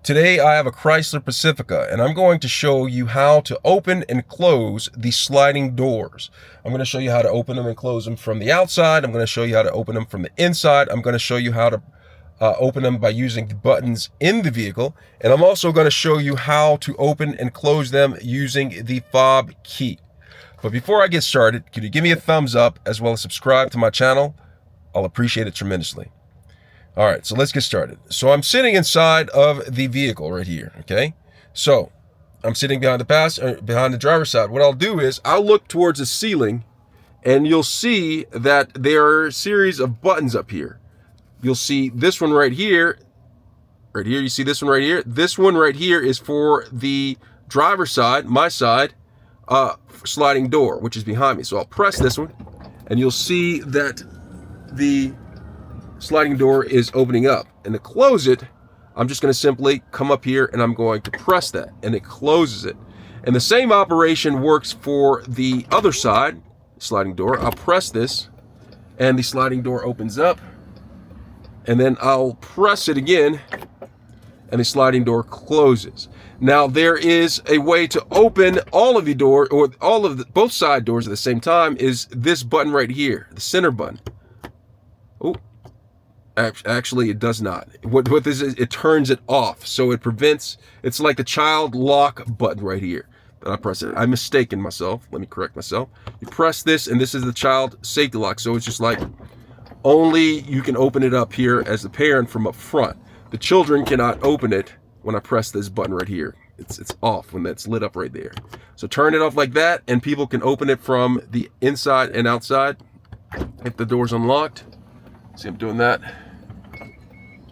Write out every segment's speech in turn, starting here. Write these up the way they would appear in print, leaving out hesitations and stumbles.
Today I have a Chrysler Pacifica and I'm going to show you how to open and close the sliding doors. I'm going to show you how to open them and close them from the outside. I'm going to show you how to open them from the inside. I'm going to show you how to open them by using the buttons in the vehicle. And I'm also going to show you how to open and close them using the fob key. But before I get started, could you give me a thumbs up as well as subscribe to my channel? I'll appreciate it tremendously. All right, so let's get started. So I'm sitting inside of the vehicle right here, okay? So I'm sitting behind the driver's side. What I'll do is I'll look towards the ceiling and you'll see that there are a series of buttons up here. You'll see this one right here. Right here, you see this one right here? This one right here is for the driver's side, my side, sliding door, which is behind me. So I'll press this one and you'll see that the sliding door is opening up. And to close it, I'm just going to simply come up here and I'm going to press that and it closes it. And the same operation works for the other side, sliding door. I'll press this and the sliding door opens up, and then I'll press it again and the sliding door closes. Now there is a way to open all of the door, or both side doors at the same time, is this button right here, the center button. Oh, actually it does not. What this is, it turns it off. So it prevents, it's like the child lock button right here that I press it. I mistaken myself. Let me correct myself. You press this and this is the child safety lock. So it's just like only you can open it up here as the parent from up front. The children cannot open it when I press this button right here. It's off when that's lit up right there. So turn it off like that and people can open it from the inside and outside if the door's unlocked. See, I'm doing that.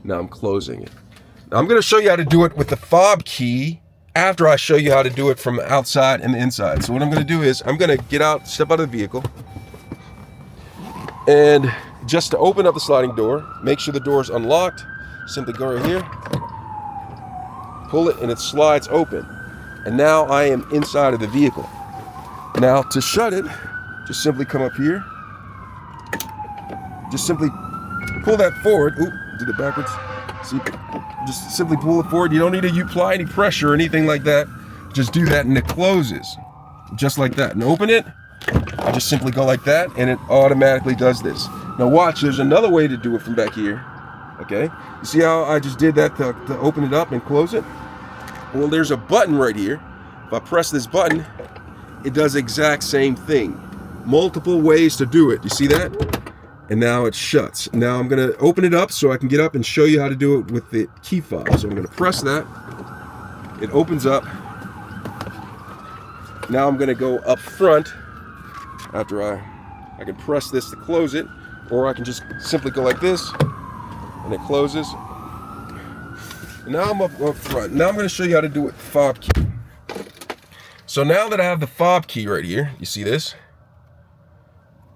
Now I'm closing it. Now I'm going to show you how to do it with the fob key after I show you how to do it from outside and the inside. So what I'm going to do is I'm going to get out, step out of the vehicle, and just to open up the sliding door, make sure the door is unlocked. Simply go right here, pull it, and it slides open. And now I am inside of the vehicle. Now to shut it, just simply come up here. Just simply pull that forward. Oop, did it backwards. See, just simply pull it forward. You don't need to apply any pressure or anything like that. Just do that and it closes. Just like that. And open it. I just simply go like that and it automatically does this. Now watch, there's another way to do it from back here. Okay, you see how I just did that to open it up and close it? Well, there's a button right here. If I press this button, it does the exact same thing. Multiple ways to do it. You see that? And now it shuts. Now I'm going to open it up so I can get up and show you how to do it with the key fob. So I'm going to press that. It opens up. Now I'm going to go up front after I can press this to close it, or I can just simply go like this and it closes. And now I'm up front. Now I'm going to show you how to do it with the fob key. So now that I have the fob key right here, you see this?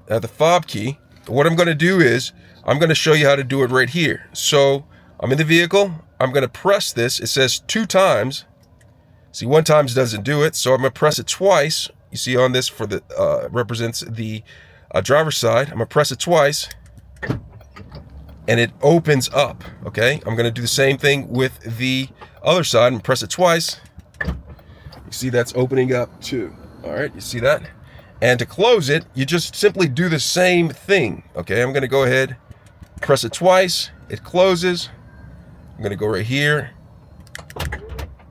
I have the fob key. What I'm going to do is I'm going to show you how to do it right here. So I'm in the vehicle. I'm going to press this. It says 2 times. See, 1 time doesn't do it. So I'm going to press it twice. You see on this for the represents the driver's side. I'm going to press it twice and it opens up. Okay. I'm going to do the same thing with the other side. I'm going to press it twice. You see that's opening up too. All right. You see that? And to close it, you just simply do the same thing. Okay, I'm going to go ahead, press it twice, it closes. I'm going to go right here,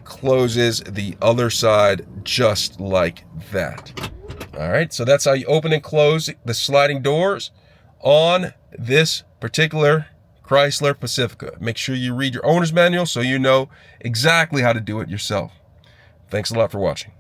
closes the other side just like that. All right, so that's how you open and close the sliding doors on this particular Chrysler Pacifica. Make sure you read your owner's manual so you know exactly how to do it yourself. Thanks a lot for watching.